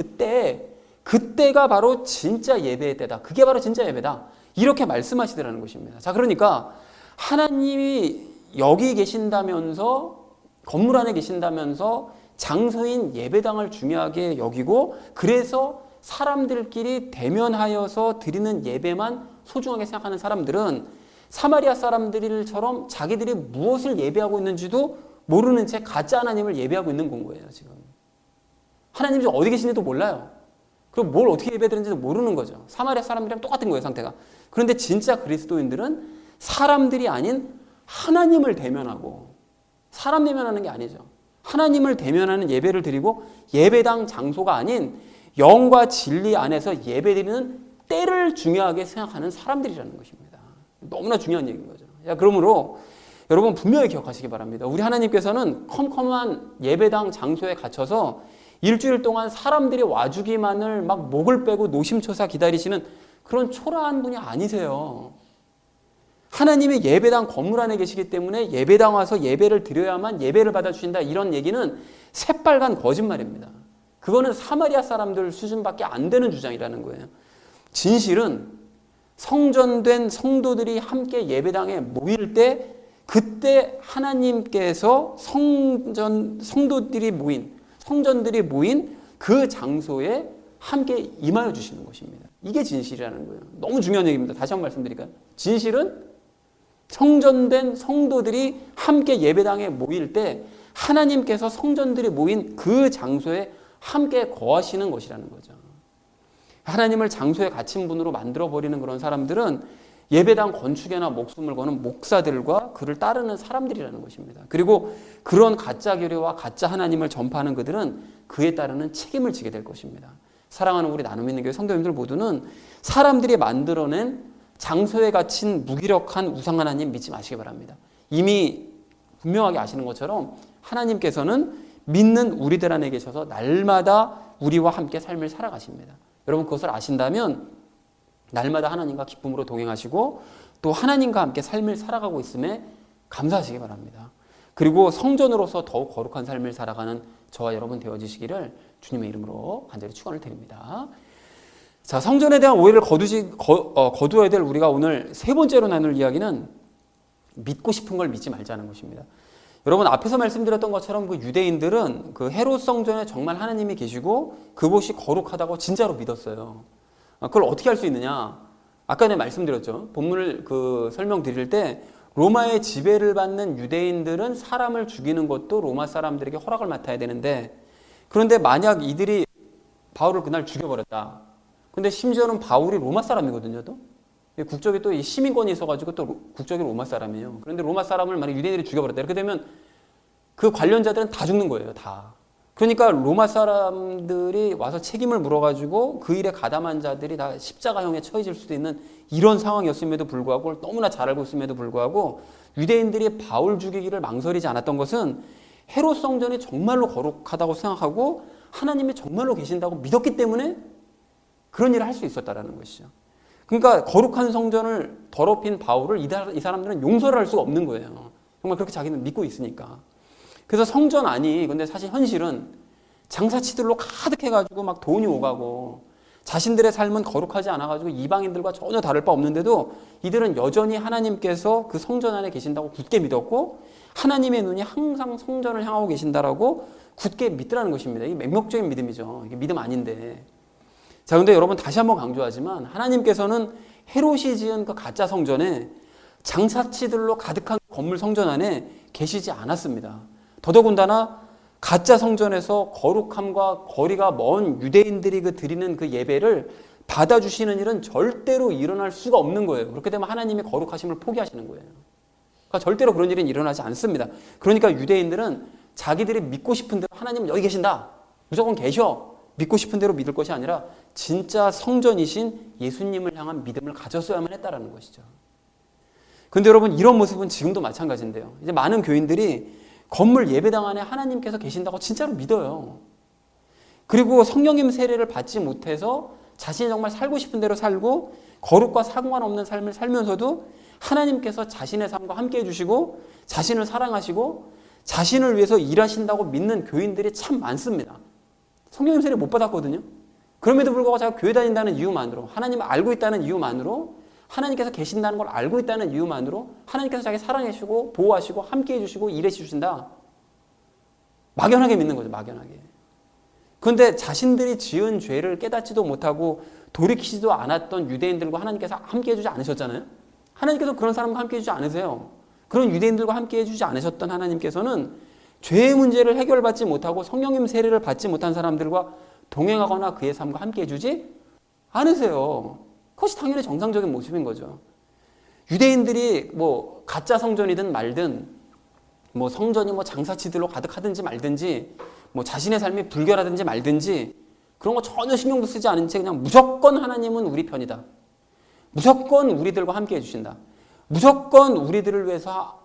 그때가 바로 진짜 예배의 때다. 그게 바로 진짜 예배다. 이렇게 말씀하시더라는 것입니다. 자, 그러니까 하나님이 여기 계신다면서 건물 안에 계신다면서 장소인 예배당을 중요하게 여기고 그래서 사람들끼리 대면하여서 드리는 예배만 소중하게 생각하는 사람들은 사마리아 사람들처럼 자기들이 무엇을 예배하고 있는지도 모르는 채 가짜 하나님을 예배하고 있는 건 거예요. 지금 하나님이 어디 계신지도 몰라요. 그리고 뭘 어떻게 예배드리는지도 모르는 거죠. 사마리아 사람들이랑 똑같은 거예요, 상태가. 그런데 진짜 그리스도인들은 사람들이 아닌 하나님을 대면하고, 사람 대면하는 게 아니죠. 하나님을 대면하는 예배를 드리고 예배당 장소가 아닌 영과 진리 안에서 예배드리는 때를 중요하게 생각하는 사람들이라는 것입니다. 너무나 중요한 얘기인 거죠. 그러므로 여러분 분명히 기억하시기 바랍니다. 우리 하나님께서는 컴컴한 예배당 장소에 갇혀서 일주일 동안 사람들이 와주기만을 막 목을 빼고 노심초사 기다리시는 그런 초라한 분이 아니세요. 하나님의 예배당 건물 안에 계시기 때문에 예배당 와서 예배를 드려야만 예배를 받아주신다, 이런 얘기는 새빨간 거짓말입니다. 그거는 사마리아 사람들 수준밖에 안 되는 주장이라는 거예요. 진실은 성전된 성도들이 함께 예배당에 모일 때, 그때 하나님께서 성전들이 모인 그 장소에 함께 임하여 주시는 것입니다. 이게 진실이라는 거예요. 너무 중요한 얘기입니다. 다시 한번 말씀드릴까요? 진실은 성전된 성도들이 함께 예배당에 모일 때 하나님께서 성전들이 모인 그 장소에 함께 거하시는 것이라는 거죠. 하나님을 장소에 갇힌 분으로 만들어버리는 그런 사람들은 예배당 건축에나 목숨을 거는 목사들과 그를 따르는 사람들이라는 것입니다. 그리고 그런 가짜 교리와 가짜 하나님을 전파하는 그들은 그에 따르는 책임을 지게 될 것입니다. 사랑하는 우리 나눔 있는 교회 성도님들 모두는 사람들이 만들어낸 장소에 갇힌 무기력한 우상 하나님 믿지 마시기 바랍니다. 이미 분명하게 아시는 것처럼 하나님께서는 믿는 우리들 안에 계셔서 날마다 우리와 함께 삶을 살아가십니다. 여러분 그것을 아신다면 날마다 하나님과 기쁨으로 동행하시고 또 하나님과 함께 삶을 살아가고 있음에 감사하시기 바랍니다. 그리고 성전으로서 더욱 거룩한 삶을 살아가는 저와 여러분 되어지시기를 주님의 이름으로 간절히 축원을 드립니다. 자, 성전에 대한 오해를 거두어야 될 우리가 오늘 세 번째로 나눌 이야기는 믿고 싶은 걸 믿지 말자는 것입니다. 여러분 앞에서 말씀드렸던 것처럼 그 유대인들은 그 헤롯 성전에 정말 하나님이 계시고 그곳이 거룩하다고 진짜로 믿었어요. 그걸 어떻게 할 수 있느냐? 아까 내가 말씀드렸죠. 본문을 설명드릴 때 로마의 지배를 받는 유대인들은 사람을 죽이는 것도 로마 사람들에게 허락을 맡아야 되는데, 그런데 만약 이들이 바울을 그날 죽여버렸다. 근데 심지어는 바울이 로마 사람이거든요. 또 국적이 또 시민권이 있어가지고 또 국적이 로마 사람이에요. 그런데 로마 사람을 만약 유대인들이 죽여버렸다. 이렇게 되면 그 관련자들은 다 죽는 거예요. 다. 그러니까 로마 사람들이 와서 책임을 물어가지고 그 일에 가담한 자들이 다 십자가형에 처해질 수도 있는 이런 상황이었음에도 불구하고, 너무나 잘 알고 있음에도 불구하고 유대인들이 바울 죽이기를 망설이지 않았던 것은 헤롯 성전이 정말로 거룩하다고 생각하고 하나님이 정말로 계신다고 믿었기 때문에 그런 일을 할 수 있었다라는 것이죠. 그러니까 거룩한 성전을 더럽힌 바울을 이 사람들은 용서를 할 수가 없는 거예요. 정말 그렇게 자기는 믿고 있으니까. 그래서 성전 안이, 근데 사실 현실은 장사치들로 가득해가지고 막 돈이 오가고 자신들의 삶은 거룩하지 않아가지고 이방인들과 전혀 다를 바 없는데도 이들은 여전히 하나님께서 그 성전 안에 계신다고 굳게 믿었고 하나님의 눈이 항상 성전을 향하고 계신다라고 굳게 믿더라는 것입니다. 이게 맹목적인 믿음이죠. 이게 믿음 아닌데. 자, 근데 여러분 다시 한번 강조하지만 하나님께서는 헤롯이 지은 그 가짜 성전에 장사치들로 가득한 건물 성전 안에 계시지 않았습니다. 더더군다나 가짜 성전에서 거룩함과 거리가 먼 유대인들이 드리는 그 예배를 받아주시는 일은 절대로 일어날 수가 없는 거예요. 그렇게 되면 하나님의 거룩하심을 포기하시는 거예요. 그러니까 절대로 그런 일은 일어나지 않습니다. 그러니까 유대인들은 자기들이 믿고 싶은 대로 하나님은 여기 계신다, 무조건 계셔, 믿고 싶은 대로 믿을 것이 아니라 진짜 성전이신 예수님을 향한 믿음을 가졌어야만 했다라는 것이죠. 그런데 여러분 이런 모습은 지금도 마찬가지인데요. 이제 많은 교인들이 건물 예배당 안에 하나님께서 계신다고 진짜로 믿어요. 그리고 성령님 세례를 받지 못해서 자신이 정말 살고 싶은 대로 살고 거룩과 상관없는 삶을 살면서도 하나님께서 자신의 삶과 함께 해주시고 자신을 사랑하시고 자신을 위해서 일하신다고 믿는 교인들이 참 많습니다. 성령님 세례 못 받았거든요. 그럼에도 불구하고 제가 교회 다닌다는 이유만으로, 하나님을 알고 있다는 이유만으로, 하나님께서 계신다는 걸 알고 있다는 이유만으로 하나님께서 자기 사랑해 주시고 보호하시고 함께해 주시고 일해 주신다. 막연하게 믿는 거죠. 막연하게. 그런데 자신들이 지은 죄를 깨닫지도 못하고 돌이키지도 않았던 유대인들과 하나님께서 함께 해주지 않으셨잖아요. 하나님께서 그런 사람과 함께 해주지 않으세요. 그런 유대인들과 함께 해주지 않으셨던 하나님께서는 죄의 문제를 해결받지 못하고 성령님 세례를 받지 못한 사람들과 동행하거나 그의 삶과 함께 해주지 않으세요. 그것이 당연히 정상적인 모습인 거죠. 유대인들이 뭐 가짜 성전이든 말든 뭐 성전이 뭐 장사치들로 가득하든지 말든지 뭐 자신의 삶이 불결하든지 말든지 그런 거 전혀 신경도 쓰지 않은 채 그냥 무조건 하나님은 우리 편이다. 무조건 우리들과 함께 해주신다. 무조건 우리들을 위해서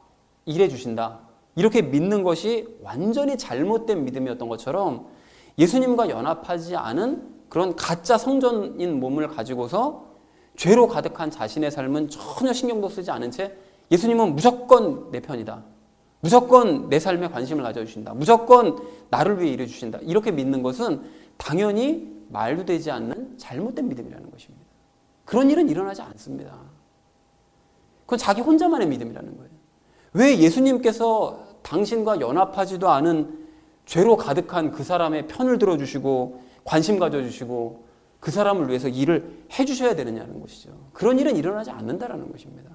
일해 주신다. 이렇게 믿는 것이 완전히 잘못된 믿음이었던 것처럼 예수님과 연합하지 않은 그런 가짜 성전인 몸을 가지고서 죄로 가득한 자신의 삶은 전혀 신경도 쓰지 않은 채 예수님은 무조건 내 편이다. 무조건 내 삶에 관심을 가져주신다. 무조건 나를 위해 일해주신다. 이렇게 믿는 것은 당연히 말도 되지 않는 잘못된 믿음이라는 것입니다. 그런 일은 일어나지 않습니다. 그건 자기 혼자만의 믿음이라는 거예요. 왜 예수님께서 당신과 연합하지도 않은 죄로 가득한 그 사람의 편을 들어주시고 관심 가져주시고 그 사람을 위해서 일을 해주셔야 되느냐는 것이죠. 그런 일은 일어나지 않는다는 것입니다.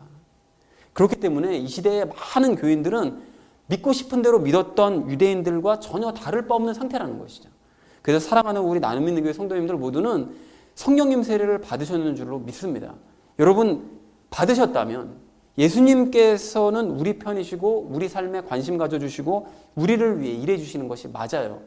그렇기 때문에 이 시대의 많은 교인들은 믿고 싶은 대로 믿었던 유대인들과 전혀 다를 바 없는 상태라는 것이죠. 그래서 사랑하는 우리 나눔 믿는 교회 성도님들 모두는 성령님 세례를 받으셨는 줄로 믿습니다. 여러분 받으셨다면 예수님께서는 우리 편이시고 우리 삶에 관심 가져주시고 우리를 위해 일해 주시는 것이 맞아요.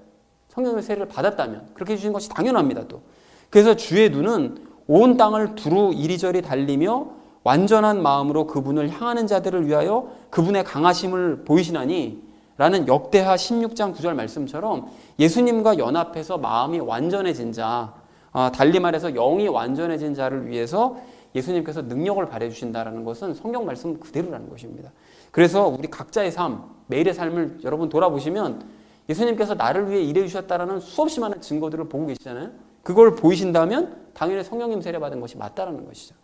성령의 세례를 받았다면 그렇게 해주시는 것이 당연합니다. 또 그래서 주의 눈은 온 땅을 두루 이리저리 달리며 완전한 마음으로 그분을 향하는 자들을 위하여 그분의 강하심을 보이시나니 라는 역대하 16장 9절 말씀처럼 예수님과 연합해서 마음이 완전해진 자, 달리 말해서 영이 완전해진 자를 위해서 예수님께서 능력을 발휘해 주신다는 것은 성경 말씀 그대로라는 것입니다. 그래서 우리 각자의 삶, 매일의 삶을 여러분 돌아보시면 예수님께서 나를 위해 일해 주셨다라는 수없이 많은 증거들을 보고 계시잖아요. 그걸 보이신다면 당연히 성령님 세례 받은 것이 맞다라는 것이죠.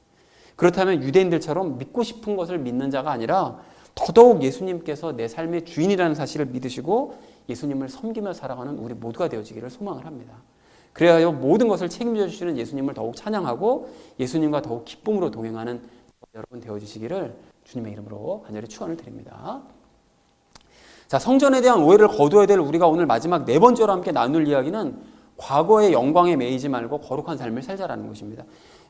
그렇다면 유대인들처럼 믿고 싶은 것을 믿는 자가 아니라 더더욱 예수님께서 내 삶의 주인이라는 사실을 믿으시고 예수님을 섬기며 살아가는 우리 모두가 되어지기를 소망을 합니다. 그래야 모든 것을 책임져 주시는 예수님을 더욱 찬양하고 예수님과 더욱 기쁨으로 동행하는 여러분 되어주시기를 주님의 이름으로 간절히 축원을 드립니다. 자, 성전에 대한 오해를 거두어야 될 우리가 오늘 마지막 네 번째로 함께 나눌 이야기는 과거의 영광에 매이지 말고 거룩한 삶을 살자라는 것입니다.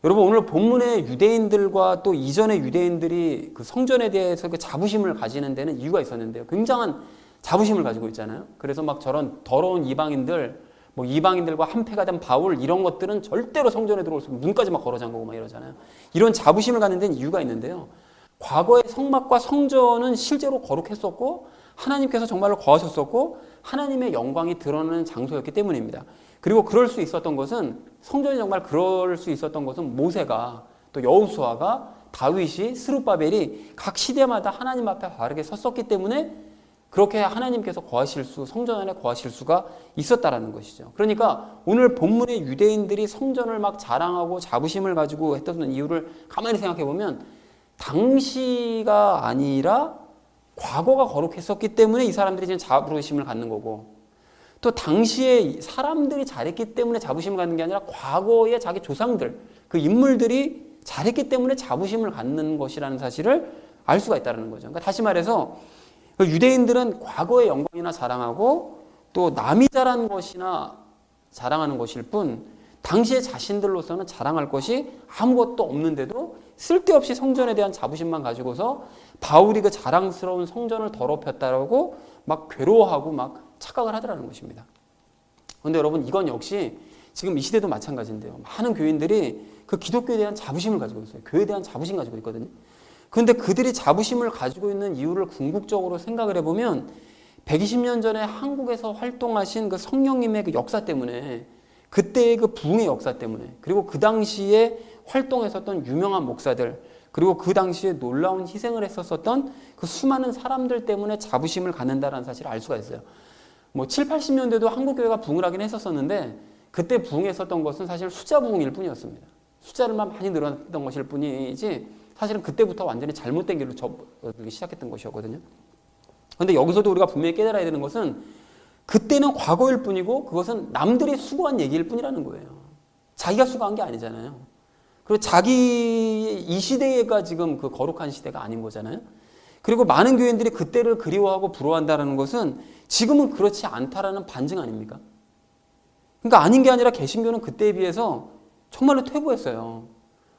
여러분 오늘 본문의 유대인들과 또 이전의 유대인들이 그 성전에 대해서 그 자부심을 가지는 데는 이유가 있었는데요. 굉장한 자부심을 가지고 있잖아요. 그래서 막 저런 더러운 이방인들, 뭐 이방인들과 한패가 된 바울 이런 것들은 절대로 성전에 들어올 수 없고 문까지 막 걸어 잠그고 막 이러잖아요. 이런 자부심을 갖는 데는 이유가 있는데요. 과거의 성막과 성전은 실제로 거룩했었고 하나님께서 정말로 거하셨었고 하나님의 영광이 드러나는 장소였기 때문입니다. 그리고 그럴 수 있었던 것은 성전이 정말 그럴 수 있었던 것은 모세가 또 여호수아가 다윗이 스룹바벨이 각 시대마다 하나님 앞에 바르게 섰었기 때문에 그렇게 하나님께서 성전 안에 거하실 수가 있었다라는 것이죠. 그러니까 오늘 본문의 유대인들이 성전을 막 자랑하고 자부심을 가지고 했던 이유를 가만히 생각해 보면 당시가 아니라 과거가 거룩했었기 때문에 이 사람들이 지금 자부심을 갖는 거고 또 당시에 사람들이 잘했기 때문에 자부심을 갖는 게 아니라 과거의 자기 조상들, 그 인물들이 잘했기 때문에 자부심을 갖는 것이라는 사실을 알 수가 있다는 거죠. 그러니까 다시 말해서 유대인들은 과거의 영광이나 자랑하고 또 남이 잘한 것이나 자랑하는 것일 뿐 당시의 자신들로서는 자랑할 것이 아무것도 없는데도 쓸데없이 성전에 대한 자부심만 가지고서 바울이 그 자랑스러운 성전을 더럽혔다라고 막 괴로워하고 막 착각을 하더라는 것입니다. 그런데 여러분 이건 역시 지금 이 시대도 마찬가지인데요. 많은 교인들이 그 기독교에 대한 자부심을 가지고 있어요. 교회에 대한 자부심 가지고 있거든요. 그런데 그들이 자부심을 가지고 있는 이유를 궁극적으로 생각을 해보면 120년 전에 한국에서 활동하신 그 성령님의 그 역사 때문에 그때의 그 부흥의 역사 때문에 그리고 그 당시에 활동했었던 유명한 목사들 그리고 그 당시에 놀라운 희생을 했었던 그 수많은 사람들 때문에 자부심을 갖는다는 사실을 알 수가 있어요. 뭐 7, 80년대도 한국교회가 부흥을 하긴 했었었는데 그때 부흥했었던 것은 사실 숫자 부흥일 뿐이었습니다. 숫자를만 많이 늘어났던 것일 뿐이지 사실은 그때부터 완전히 잘못된 길로 접어들기 시작했던 것이었거든요. 그런데 여기서도 우리가 분명히 깨달아야 되는 것은 그때는 과거일 뿐이고 그것은 남들이 수고한 얘기일 뿐이라는 거예요. 자기가 수고한 게 아니잖아요. 그리고 자기 이 시대가 지금 그 거룩한 시대가 아닌 거잖아요. 그리고 많은 교인들이 그때를 그리워하고 부러워한다는 것은 지금은 그렇지 않다라는 반증 아닙니까? 그러니까 아닌 게 아니라 개신교는 그때에 비해서 정말로 퇴보했어요.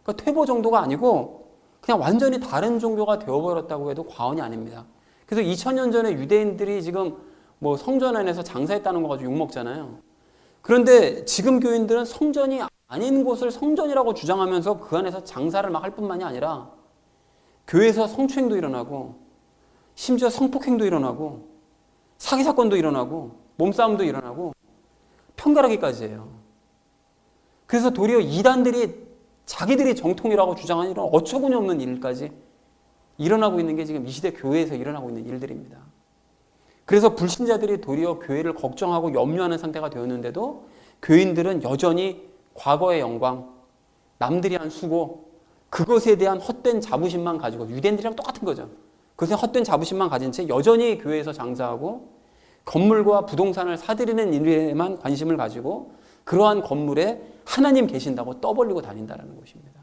그러니까 퇴보 정도가 아니고 그냥 완전히 다른 종교가 되어버렸다고 해도 과언이 아닙니다. 그래서 2000년 전에 유대인들이 지금 뭐 성전 안에서 장사했다는 거 가지고 욕먹잖아요. 그런데 지금 교인들은 성전이 아닌 곳을 성전이라고 주장하면서 그 안에서 장사를 막 할 뿐만이 아니라 교회에서 성추행도 일어나고 심지어 성폭행도 일어나고 사기 사건도 일어나고 몸싸움도 일어나고 편가르기까지 해요. 그래서 도리어 이단들이 자기들이 정통이라고 주장하는 이런 어처구니 없는 일까지 일어나고 있는 게 지금 이 시대 교회에서 일어나고 있는 일들입니다. 그래서 불신자들이 도리어 교회를 걱정하고 염려하는 상태가 되었는데도 교인들은 여전히 과거의 영광, 남들이 한 수고, 그것에 대한 헛된 자부심만 가지고 유대인들이랑 똑같은 거죠. 그것에 헛된 자부심만 가진 채 여전히 교회에서 장사하고 건물과 부동산을 사들이는 일에만 관심을 가지고 그러한 건물에 하나님 계신다고 떠벌리고 다닌다는 것입니다.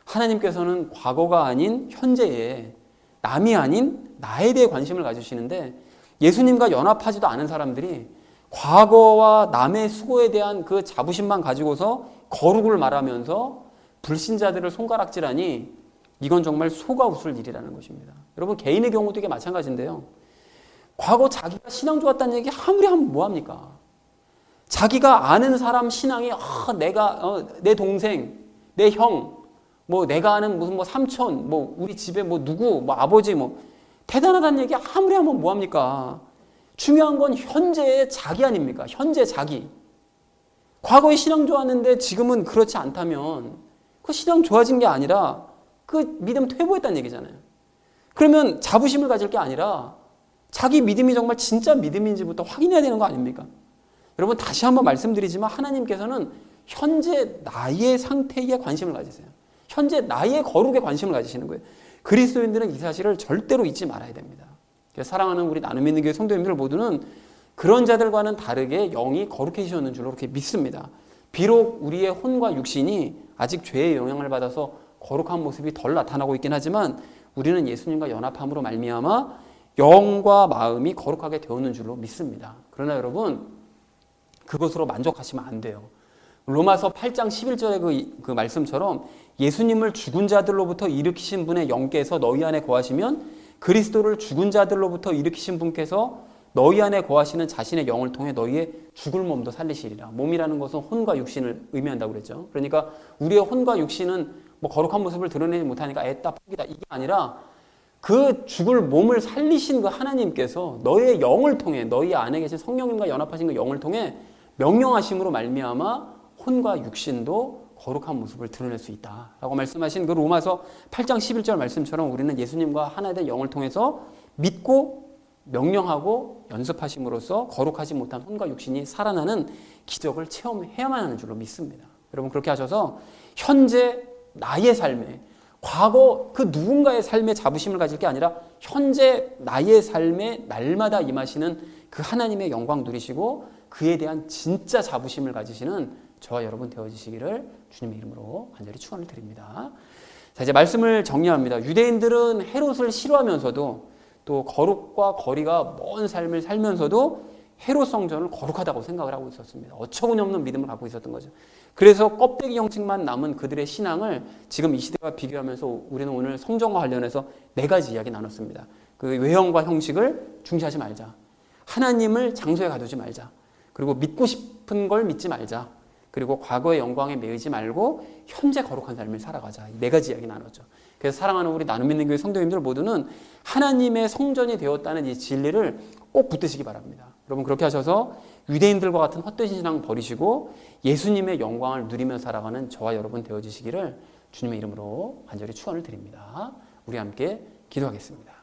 하나님께서는 과거가 아닌 현재에 남이 아닌 나에 대해 관심을 가지시는데 예수님과 연합하지도 않은 사람들이 과거와 남의 수고에 대한 그 자부심만 가지고서 거룩을 말하면서 불신자들을 손가락질하니 이건 정말 속아 웃을 일이라는 것입니다. 여러분 개인의 경우도 이게 마찬가지인데요. 과거 자기가 신앙 좋았다는 얘기 아무리 하면 뭐합니까? 자기가 아는 사람 신앙이 내가 내 동생, 내 형, 뭐 내가 아는 무슨 뭐 삼촌, 뭐 우리 집에 뭐 누구, 뭐 아버지 뭐 대단하다는 얘기 아무리 하면 뭐합니까? 중요한 건 현재의 자기 아닙니까? 현재 자기. 과거에 신앙 좋았는데 지금은 그렇지 않다면 그 신앙 좋아진 게 아니라 그 믿음 퇴보했다는 얘기잖아요. 그러면 자부심을 가질 게 아니라 자기 믿음이 정말 진짜 믿음인지부터 확인해야 되는 거 아닙니까? 여러분 다시 한번 말씀드리지만 하나님께서는 현재 나의 상태에 관심을 가지세요. 현재 나의 거룩에 관심을 가지시는 거예요. 그리스도인들은 이 사실을 절대로 잊지 말아야 됩니다. 사랑하는 우리 나눔 있는 교회 성도님들 모두는 그런 자들과는 다르게 영이 거룩해지셨는 줄로 그렇게 믿습니다. 비록 우리의 혼과 육신이 아직 죄의 영향을 받아서 거룩한 모습이 덜 나타나고 있긴 하지만 우리는 예수님과 연합함으로 말미암아 영과 마음이 거룩하게 되었는 줄로 믿습니다. 그러나 여러분 그것으로 만족하시면 안 돼요. 로마서 8장 11절의 그 말씀처럼 예수님을 죽은 자들로부터 일으키신 분의 영께서 너희 안에 거하시면 그리스도를 죽은 자들로부터 일으키신 분께서 너희 안에 거하시는 자신의 영을 통해 너희의 죽을 몸도 살리시리라. 몸이라는 것은 혼과 육신을 의미한다고 그랬죠. 그러니까 우리의 혼과 육신은 뭐 거룩한 모습을 드러내지 못하니까 애따 포기다 이게 아니라 그 죽을 몸을 살리신 그 하나님께서 너희의 영을 통해 너희 안에 계신 성령님과 연합하신 그 영을 통해 명령하심으로 말미암아 혼과 육신도 거룩한 모습을 드러낼 수 있다라고 말씀하신 그 로마서 8장 11절 말씀처럼 우리는 예수님과 하나 된 영을 통해서 믿고 명령하고 연습하심으로써 거룩하지 못한 혼과 육신이 살아나는 기적을 체험해야만 하는 줄로 믿습니다. 여러분 그렇게 하셔서 현재 나의 삶에 과거 그 누군가의 삶에 자부심을 가질 게 아니라 현재 나의 삶에 날마다 임하시는 그 하나님의 영광 누리시고 그에 대한 진짜 자부심을 가지시는 저와 여러분 되어지시기를 주님의 이름으로 간절히 축원을 드립니다. 자, 이제 말씀을 정리합니다. 유대인들은 헤롯을 싫어하면서도 또 거룩과 거리가 먼 삶을 살면서도 헤롯 성전을 거룩하다고 생각을 하고 있었습니다. 어처구니 없는 믿음을 갖고 있었던 거죠. 그래서 껍데기 형식만 남은 그들의 신앙을 지금 이 시대와 비교하면서 우리는 오늘 성전과 관련해서 4가지 이야기 나눴습니다. 그 외형과 형식을 중시하지 말자. 하나님을 장소에 가두지 말자. 그리고 믿고 싶은 걸 믿지 말자. 그리고 과거의 영광에 매이지 말고 현재 거룩한 삶을 살아가자. 4가지 이야기 나눴죠. 그래서 사랑하는 우리 나눔 있는 교회 성도님들 모두는 하나님의 성전이 되었다는 이 진리를 꼭 붙드시기 바랍니다. 여러분 그렇게 하셔서 유대인들과 같은 헛된 신앙 버리시고 예수님의 영광을 누리며 살아가는 저와 여러분 되어주시기를 주님의 이름으로 간절히 축원을 드립니다. 우리 함께 기도하겠습니다.